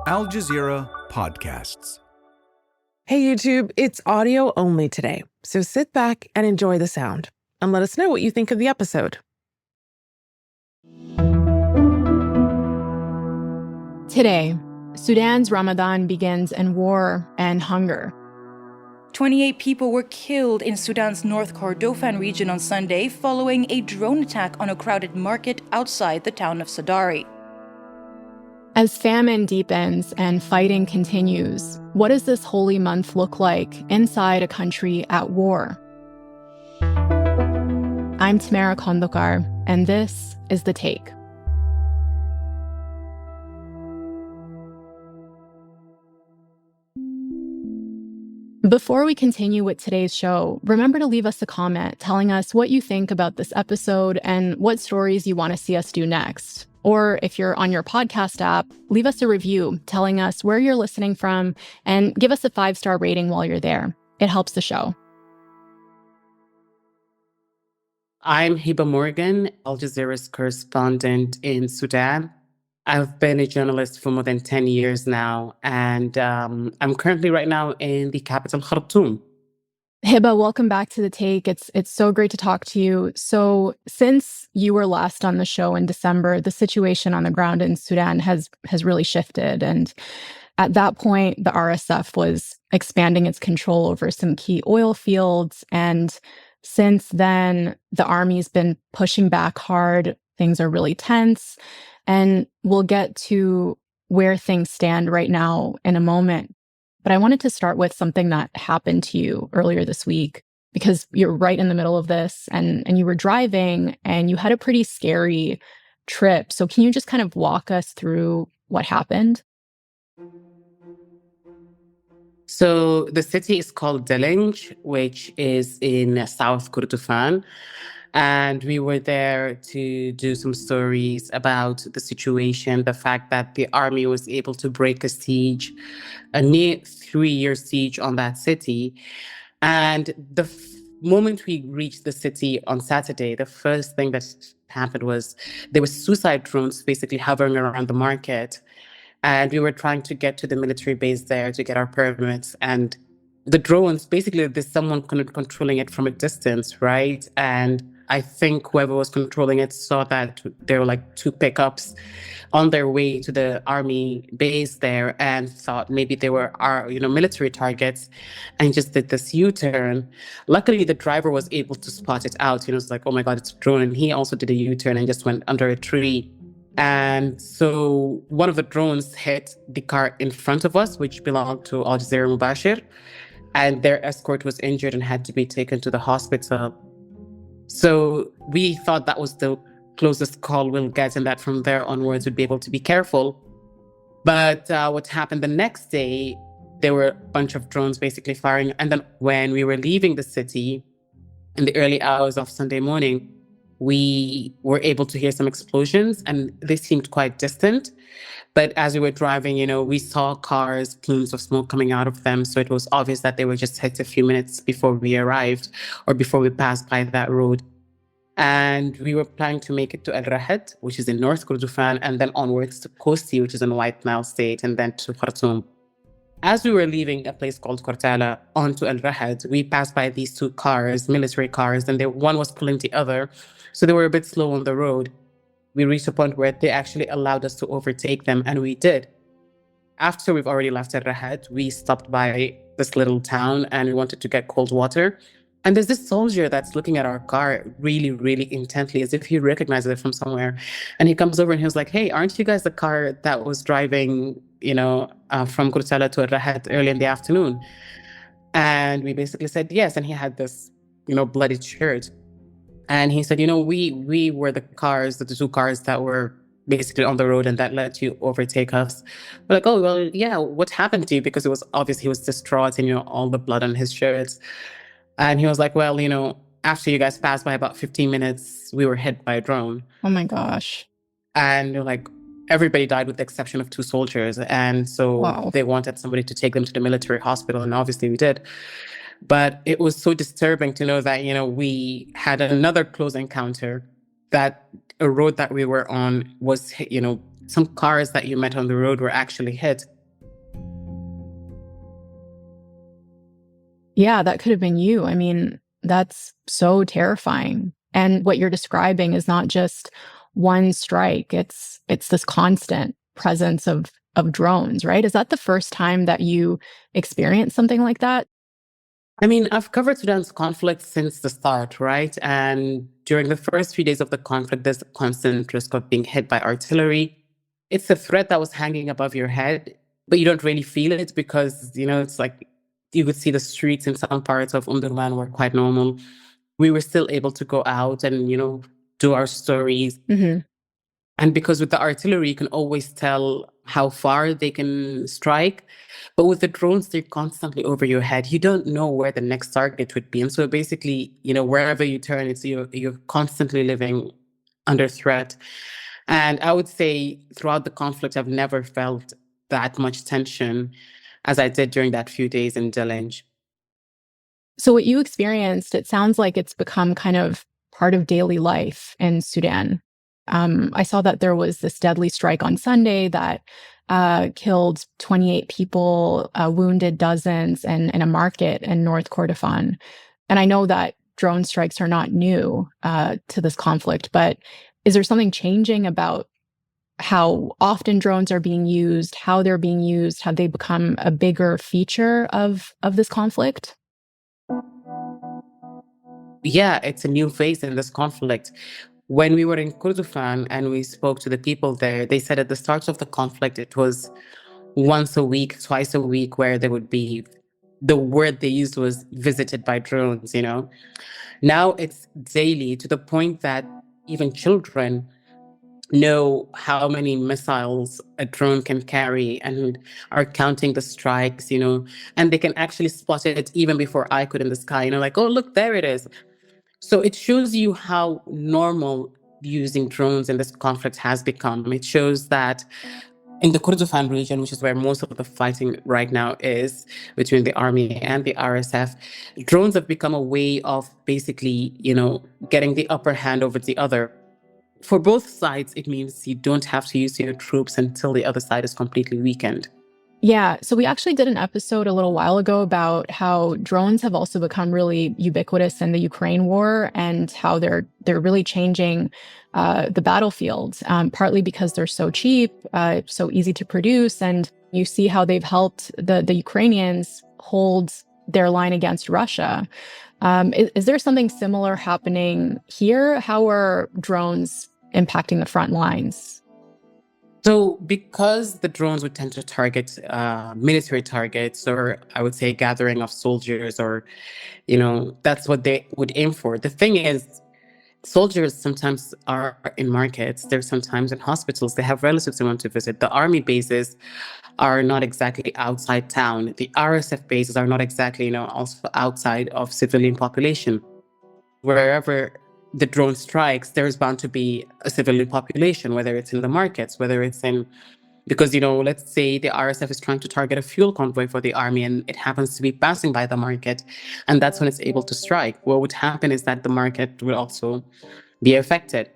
Al Jazeera Podcasts. Hey YouTube, it's audio only today, so sit back and enjoy the sound. And let us know what you think of the episode. Today, Sudan's Ramadan begins in war and hunger. 28 people were killed in Sudan's North Kordofan region on Sunday following a drone attack on a crowded market outside the town of Sarí. As famine deepens and fighting continues, what does this holy month look like inside a country at war? I'm Tamara Khandaker, and this is The Take. Before we continue with today's show, remember to leave us a comment telling us what you think about this episode and what stories you want to see us do next. Or if you're on your podcast app, leave us a review telling us where you're listening from and give us a 5-star rating while you're there. It helps the show. I'm Hiba Morgan, Al Jazeera's correspondent in Sudan. I've been a journalist for more than 10 years now, and I'm currently right now in the capital, Khartoum. Hiba, welcome back to The Take. It's so great to talk to you. So since you were last on the show in December, the situation on the ground in Sudan has really shifted. And at that point, the RSF was expanding its control over some key oil fields. And since then, the army's been pushing back hard. Things are really tense. And we'll get to where things stand right now in a moment. But I wanted to start with something that happened to you earlier this week, because you're right in the middle of this and you were driving and you had a pretty scary trip. So can you just kind of walk us through what happened? So the city is called Delinj, which is in South Kordofan. And we were there to do some stories about the situation, the fact that the army was able to break a siege, a near 3-year siege on that city. And the moment we reached the city on Saturday, the first thing that happened was there were suicide drones basically hovering around the market. And we were trying to get to the military base there to get our permits. And the drones, basically, there's someone controlling it from a distance, right? And I think whoever was controlling it saw that there were like 2 pickups on their way to the army base there and thought maybe they were our, military targets, and just did this U-turn. Luckily, the driver was able to spot it out. It's like, oh my God, it's a drone. And he also did a U-turn and just went under a tree. And so one of the drones hit the car in front of us, which belonged to Al Jazeera Mubashir, and their escort was injured and had to be taken to the hospital. So we thought that was the closest call we'll get, and that from there onwards we'd be able to be careful. But what happened the next day, there were a bunch of drones basically firing. And then when we were leaving the city in the early hours of Sunday morning, we were able to hear some explosions, and they seemed quite distant. But as we were driving, we saw cars, plumes of smoke coming out of them. So it was obvious that they were just hit a few minutes before we arrived or before we passed by that road. And we were planning to make it to El-Rahad, which is in North Kordofan, and then onwards to Kosti, which is in White Nile State, and then to Khartoum. As we were leaving a place called Kortala onto El-Rahad, we passed by these 2 cars, military cars, and one was pulling the other. So they were a bit slow on the road. We reached a point where they actually allowed us to overtake them, and we did. After we've already left El-Rahad, we stopped by this little town and we wanted to get cold water. And there's this soldier that's looking at our car really, really intently, as if he recognizes it from somewhere. And he comes over and he was like, hey, aren't you guys the car that was driving, from Kortala to El-Rahad early in the afternoon? And we basically said yes. And he had this, bloodied shirt. And he said, we were the 2 cars that were basically on the road and that let you overtake us. We're like, oh, well, yeah, what happened to you? Because it was obvious he was distraught and, all the blood on his shirts. And he was like, well, after you guys passed by about 15 minutes, we were hit by a drone. Oh my gosh. And everybody died with the exception of 2 soldiers. And so They wanted somebody to take them to the military hospital. And obviously we did. But it was so disturbing to know that, we had another close encounter, that a road that we were on was hit, some cars that you met on the road were actually hit. Yeah, that could have been you. I mean, that's so terrifying. And what you're describing is not just one strike. It's this constant presence of drones, right? Is that the first time that you experienced something like that? I mean, I've covered Sudan's conflict since the start, right? And during the first few days of the conflict, there's a constant risk of being hit by artillery. It's a threat that was hanging above your head, but you don't really feel it because, it's like you could see the streets in some parts of Umdurman were quite normal. We were still able to go out and, do our stories. Mm-hmm. And because with the artillery, you can always tell how far they can strike. But with the drones, they're constantly over your head. You don't know where the next target would be. And so basically, wherever you turn, you're constantly living under threat. And I would say throughout the conflict, I've never felt that much tension as I did during that few days in Delenj. So what you experienced, it sounds like it's become kind of part of daily life in Sudan. I saw that there was this deadly strike on Sunday that killed 28 people, wounded dozens, in a market in North Kordofan. And I know that drone strikes are not new to this conflict, but is there something changing about how often drones are being used, how they're being used? Have they become a bigger feature of this conflict? Yeah, it's a new phase in this conflict. When we were in Kordofan and we spoke to the people there, they said at the start of the conflict, it was once a week, twice a week, where there would be, the word they used was visited by drones, Now it's daily to the point that even children know how many missiles a drone can carry and are counting the strikes, and they can actually spot it even before I could in the sky, like, oh, look, there it is. So it shows you how normal using drones in this conflict has become. It shows that in the Kordofan region, which is where most of the fighting right now is between the army and the RSF, drones have become a way of basically, getting the upper hand over the other. For both sides, it means you don't have to use your troops until the other side is completely weakened. Yeah, so we actually did an episode a little while ago about how drones have also become really ubiquitous in the Ukraine war and how they're really changing the battlefield, partly because they're so cheap, so easy to produce, and you see how they've helped the Ukrainians hold their line against Russia. Is there something similar happening here? How are drones impacting the front lines? So because the drones would tend to target military targets, or I would say gathering of soldiers, or, that's what they would aim for. The thing is, soldiers sometimes are in markets. They're sometimes in hospitals. They have relatives they want to visit. The army bases are not exactly outside town. The RSF bases are not exactly, also outside of civilian population. Wherever the drone strikes, there's bound to be a civilian population, whether it's in the markets, whether it's in, because, let's say the RSF is trying to target a fuel convoy for the army and it happens to be passing by the market, and that's when it's able to strike. What would happen is that the market will also be affected.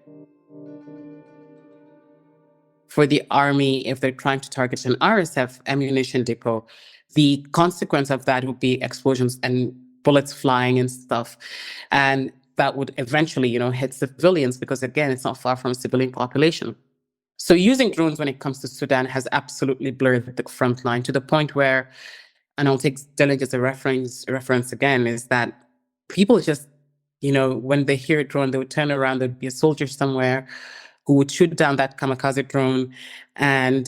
For the army, if they're trying to target an RSF ammunition depot, the consequence of that would be explosions and bullets flying and stuff. And that would eventually, hit civilians because, again, it's not far from a civilian population. So using drones when it comes to Sudan has absolutely blurred the front line to the point where, and I'll take Delenj as a reference again, is that people just, when they hear a drone, they would turn around, there'd be a soldier somewhere who would shoot down that kamikaze drone, and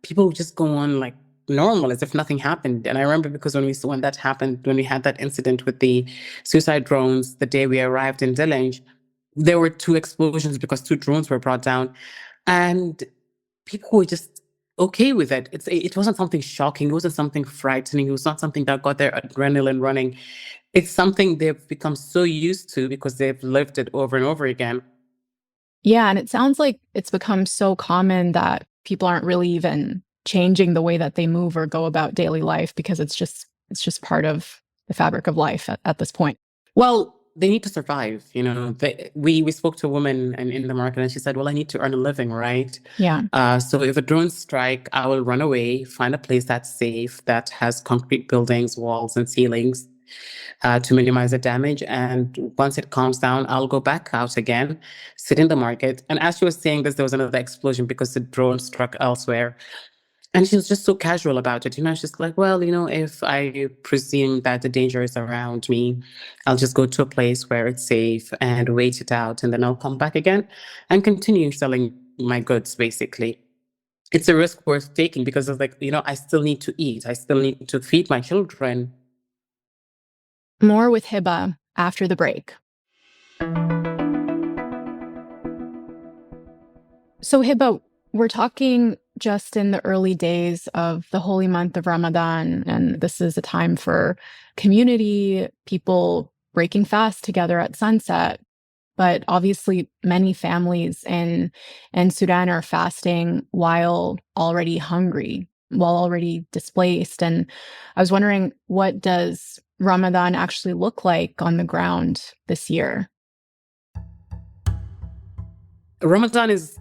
people would just go on like normal as if nothing happened. And I remember because when that happened, when we had that incident with the suicide drones, the day we arrived in Delenj, there were 2 explosions because 2 drones were brought down, and people were just okay with it. It wasn't something shocking. It wasn't something frightening. It was not something that got their adrenaline running. It's something they've become so used to because they've lived it over and over again. Yeah, and it sounds like it's become so common that people aren't really even changing the way that they move or go about daily life because it's just part of the fabric of life at this point. Well, they need to survive. We spoke to a woman in the market and she said, well, I need to earn a living, right? Yeah. So if a drone strike, I will run away, find a place that's safe, that has concrete buildings, walls and ceilings, to minimize the damage. And once it calms down, I'll go back out again, sit in the market. And as she was saying this, there was another explosion because the drone struck elsewhere. And she was just so casual about it. She's like, well, if I presume that the danger is around me, I'll just go to a place where it's safe and wait it out. And then I'll come back again and continue selling my goods, basically. It's a risk worth taking because it's like, I still need to eat. I still need to feed my children. More with Hiba after the break. So Hiba, we're talking just in the early days of the holy month of Ramadan, and this is a time for community, people breaking fast together at sunset. But obviously, many families in Sudan are fasting while already hungry, while already displaced. And I was wondering, what does Ramadan actually look like on the ground this year? Ramadan is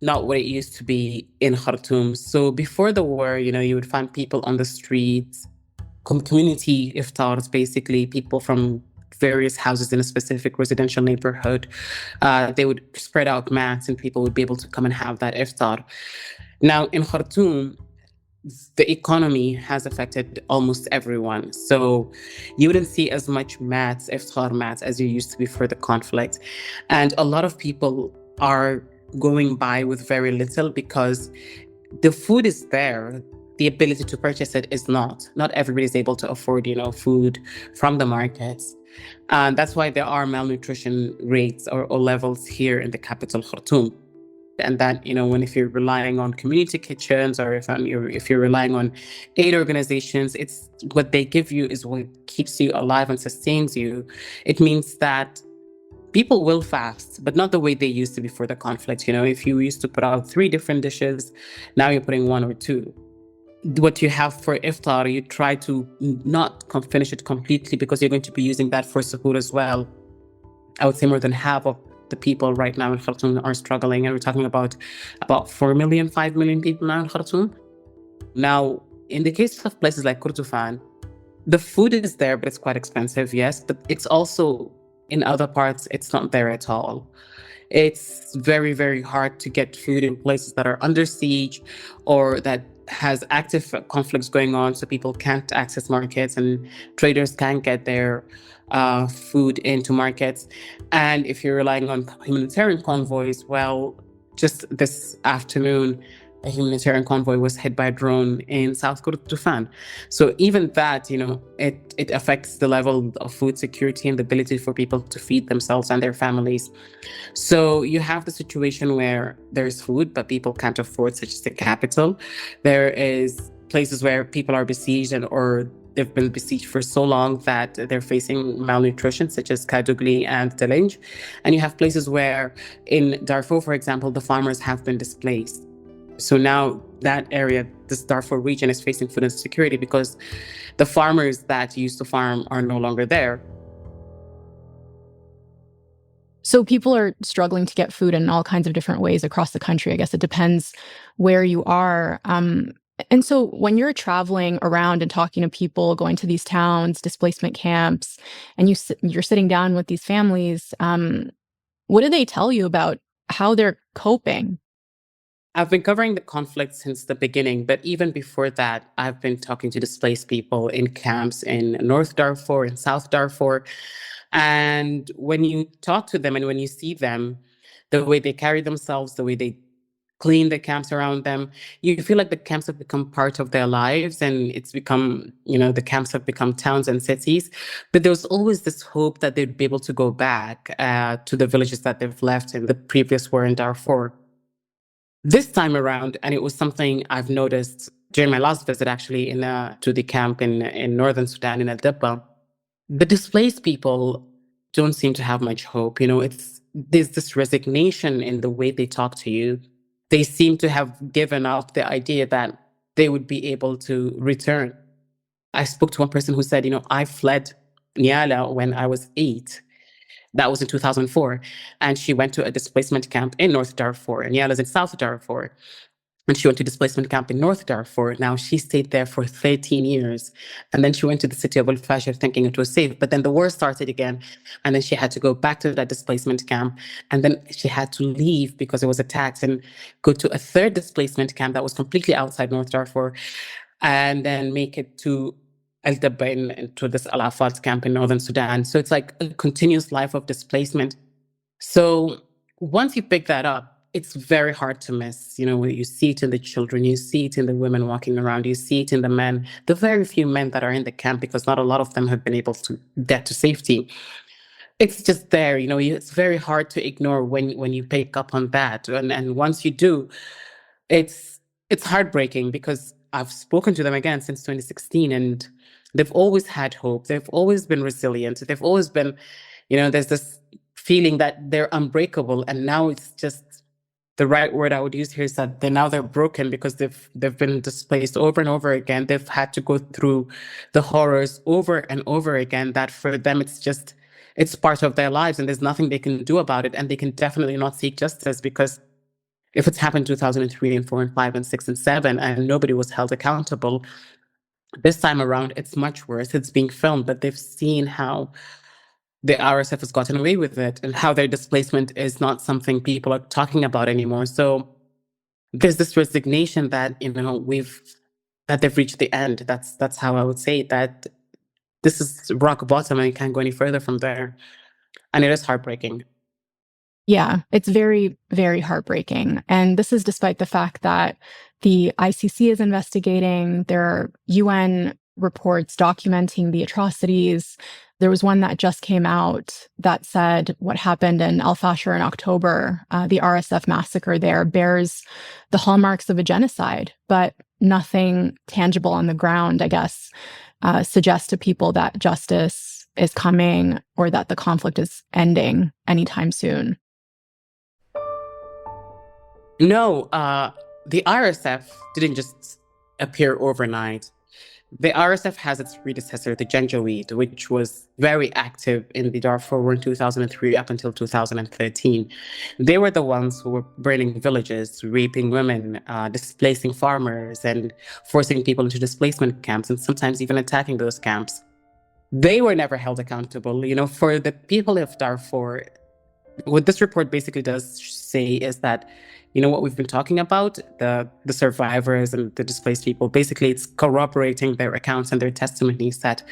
not what it used to be in Khartoum. So before the war, you would find people on the streets, community iftars, basically, people from various houses in a specific residential neighborhood. They would spread out mats and people would be able to come and have that iftar. Now, in Khartoum, the economy has affected almost everyone. So you wouldn't see as much iftar mats, as you used to before the conflict. And a lot of people are going by with very little because the food is there. The ability to purchase it is not. Not everybody is able to afford, food from the markets. And that's why there are malnutrition rates or levels here in the capital, Khartoum. And that, if you're relying on community kitchens or if you're relying on aid organizations, it's what they give you is what keeps you alive and sustains you. It means that people will fast, but not the way they used to before the conflict. If you used to put out 3 different dishes, now you're putting 1 or 2. What you have for iftar, you try to not finish it completely because you're going to be using that for suhoor as well. I would say more than half of the people right now in Khartoum are struggling, and we're talking about 4 million, 5 million people now in Khartoum. Now, in the case of places like Kordofan, the food is there, but it's quite expensive, yes, but it's also in other parts, it's not there at all. It's very, very hard to get food in places that are under siege or that has active conflicts going on, so people can't access markets and traders can't get their food into markets. And if you're relying on humanitarian convoys, well, just this afternoon, a humanitarian convoy was hit by a drone in South Kordofan. So even that, it affects the level of food security and the ability for people to feed themselves and their families. So you have the situation where there's food, but people can't afford, such as the capital. There is places where people are besieged or they've been besieged for so long that they're facing malnutrition, such as Kadugli and Dalinj. And you have places where in Darfur, for example, the farmers have been displaced. So now that area, this Darfur region, is facing food insecurity because the farmers that used to farm are no longer there. So people are struggling to get food in all kinds of different ways across the country. I guess it depends where you are. And so when you're traveling around and talking to people, going to these towns, displacement camps, and you're sitting down with these families, what do they tell you about how they're coping? I've been covering the conflict since the beginning, but even before that, I've been talking to displaced people in camps in North Darfur and South Darfur. And when you talk to them and when you see them, the way they carry themselves, the way they clean the camps around them, you feel like the camps have become part of their lives and it's become, the camps have become towns and cities. But there was always this hope that they'd be able to go back to the villages that they've left in the previous war in Darfur. This time around, and it was something I've noticed during my last visit, actually, to the camp in northern Sudan, in al-Dabba, the displaced people don't seem to have much hope. There's this resignation in the way they talk to you. They seem to have given up the idea that they would be able to return. I spoke to one person who said, I fled Nyala when I was 8. That was in 2004. And she went to a displacement camp in North Darfur, and Nyala's in South Darfur. And she went to displacement camp in North Darfur. Now, she stayed there for 13 years. And then she went to the city of al-Fashir thinking it was safe. But then the war started again. And then she had to go back to that displacement camp. And then she had to leave because it was attacked and go to a third displacement camp that was completely outside North Darfur. And then make it to El-Dabba, to this Al-Afad camp in northern Sudan. So it's like a continuous life of displacement. So once you pick that up, it's very hard to miss. You see it in the children, you see it in the women walking around, you see it in the men, the very few men that are in the camp, because not a lot of them have been able to get to safety. It's just there, it's very hard to ignore when you pick up on that. And once you do, it's heartbreaking, because I've spoken to them again since 2016, and they've always had hope. They've always been resilient. They've always been, there's this feeling that they're unbreakable. And now it's just, the right word I would use here is that they're broken, because they've been displaced over and over again. They've had to go through the horrors over and over again, that for them it's part of their lives, and there's nothing they can do about it. And they can definitely not seek justice, because if it's happened 2003 and 4 and 5 and 6 and 7 and nobody was held accountable, this time around it's much worse. It's being filmed, but they've seen how the RSF has gotten away with it, and how their displacement is not something people are talking about anymore. So there's this resignation that, that they've reached the end. That's how I would say that this is rock bottom, and you can't go any further from there. And it is heartbreaking. Yeah, it's very, very heartbreaking. And this is despite the fact that the ICC is investigating. There are UN reports documenting the atrocities. There was one that just came out that said what happened in al-Fashir in October, the RSF massacre there, bears the hallmarks of a genocide, but nothing tangible on the ground, I guess, suggests to people that justice is coming or that the conflict is ending anytime soon. No, the RSF didn't just appear overnight. The RSF has its predecessor, the Janjaweed, which was very active in the Darfur War in 2003 up until 2013. They were the ones who were burning villages, raping women, displacing farmers, and forcing people into displacement camps, and sometimes even attacking those camps. They were never held accountable. For the people of Darfur, what this report basically does say is that, what we've been talking about, the survivors and the displaced people, basically it's corroborating their accounts and their testimonies that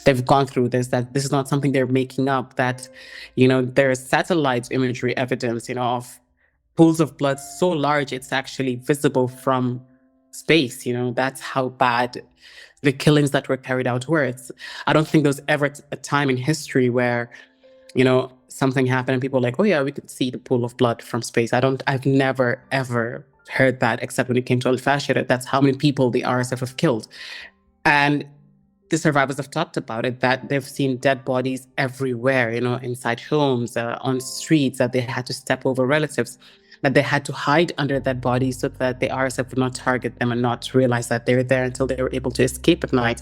they've gone through this, that this is not something they're making up, that, there is satellite imagery evidence, of pools of blood so large it's actually visible from space. That's how bad the killings that were carried out were. I don't think there was ever a time in history where, something happened and people were like, oh yeah, we could see the pool of blood from space. I've never, ever heard that, except when it came to al-Fashir. That's how many people the RSF have killed. And the survivors have talked about it, that they've seen dead bodies everywhere, inside homes, on streets, that they had to step over relatives, that they had to hide under dead bodies so that the RSF would not target them and not realize that they were there until they were able to escape at night.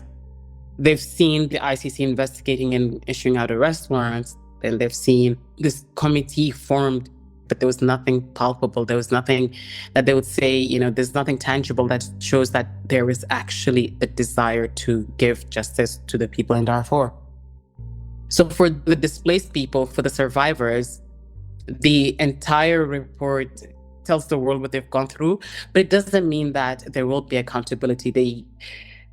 They've seen the ICC investigating and issuing out arrest warrants. And they've seen this committee formed, but there was nothing palpable. There was nothing that they would say, there's nothing tangible that shows that there is actually a desire to give justice to the people in Darfur. So for the displaced people, for the survivors, the entire report tells the world what they've gone through, but it doesn't mean that there will be accountability.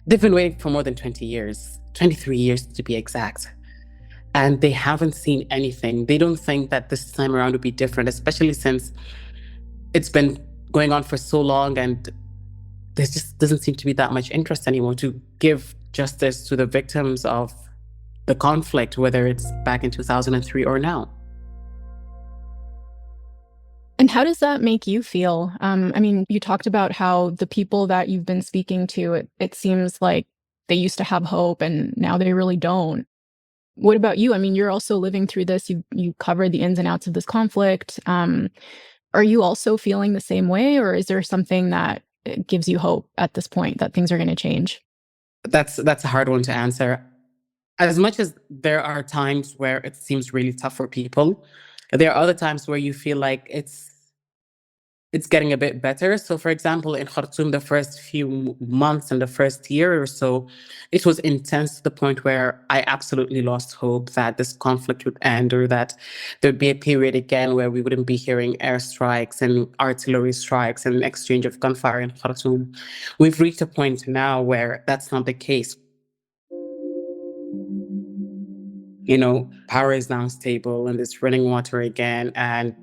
They've been waiting for more than 20 years, 23 years to be exact. And they haven't seen anything. They don't think that this time around would be different, especially since it's been going on for so long and there just doesn't seem to be that much interest anymore to give justice to the victims of the conflict, whether it's back in 2003 or now. And how does that make you feel? You talked about how the people that you've been speaking to, it seems like they used to have hope and now they really don't. What about you? You're also living through this. You covered the ins and outs of this conflict. Are you also feeling the same way, or is there something that gives you hope at this point that things are going to change? That's a hard one to answer. As much as there are times where it seems really tough for people, there are other times where you feel like it's it's getting a bit better. So, for example, in Khartoum, the first few months and the first year or so, it was intense to the point where I absolutely lost hope that this conflict would end, or that there'd be a period again where we wouldn't be hearing airstrikes and artillery strikes and exchange of gunfire in Khartoum. We've reached a point now where that's not the case. Power is now stable and it's running water again, and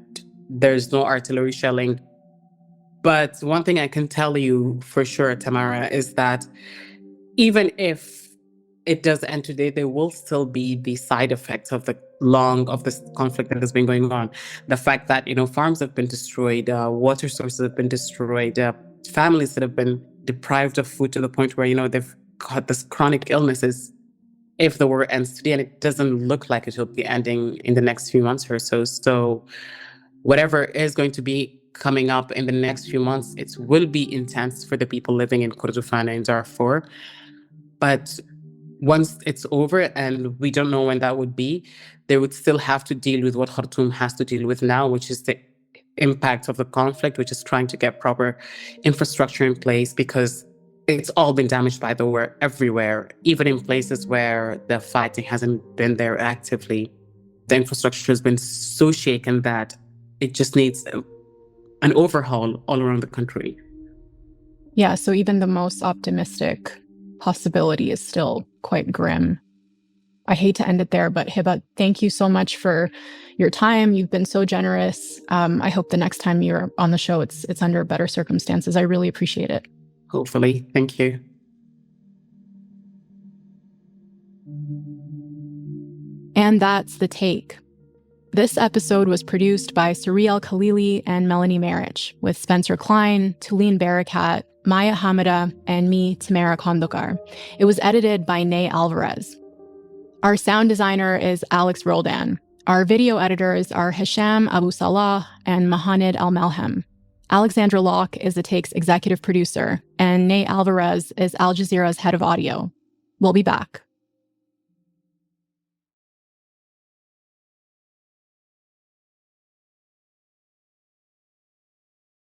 there's no artillery shelling. But one thing I can tell you for sure, Tamara, is that even if it does end today, there will still be the side effects of this conflict that has been going on. The fact that, farms have been destroyed, water sources have been destroyed, families that have been deprived of food to the point where, they've got this chronic illnesses. If the war ends today, and it doesn't look like it will be ending in the next few months or so. So whatever is going to be coming up in the next few months, it will be intense for the people living in Kordofan and Darfur. But once it's over, and we don't know when that would be, they would still have to deal with what Khartoum has to deal with now, which is the impact of the conflict, which is trying to get proper infrastructure in place, because it's all been damaged by the war everywhere, even in places where the fighting hasn't been there actively. The infrastructure has been so shaken that it just needs an overhaul all around the country. Yeah, so even the most optimistic possibility is still quite grim. I hate to end it there, but Hiba, thank you so much for your time. You've been so generous. I hope the next time you're on the show, it's under better circumstances. I really appreciate it. Hopefully. Thank you. And that's The Take. This episode was produced by Sarí el-Khalili and Melanie Marich, with Spencer Klein, Tuleen Barakat, Maya Hamadeh, and me, Tamara Khandaker. It was edited by Ney Alvarez. Our sound designer is Alex Roldan. Our video editors are Hisham Abu Salah and Mohannad al-Melhem. Alexandra Locke is The Take's executive producer, and Ney Alvarez is Al Jazeera's head of audio. We'll be back.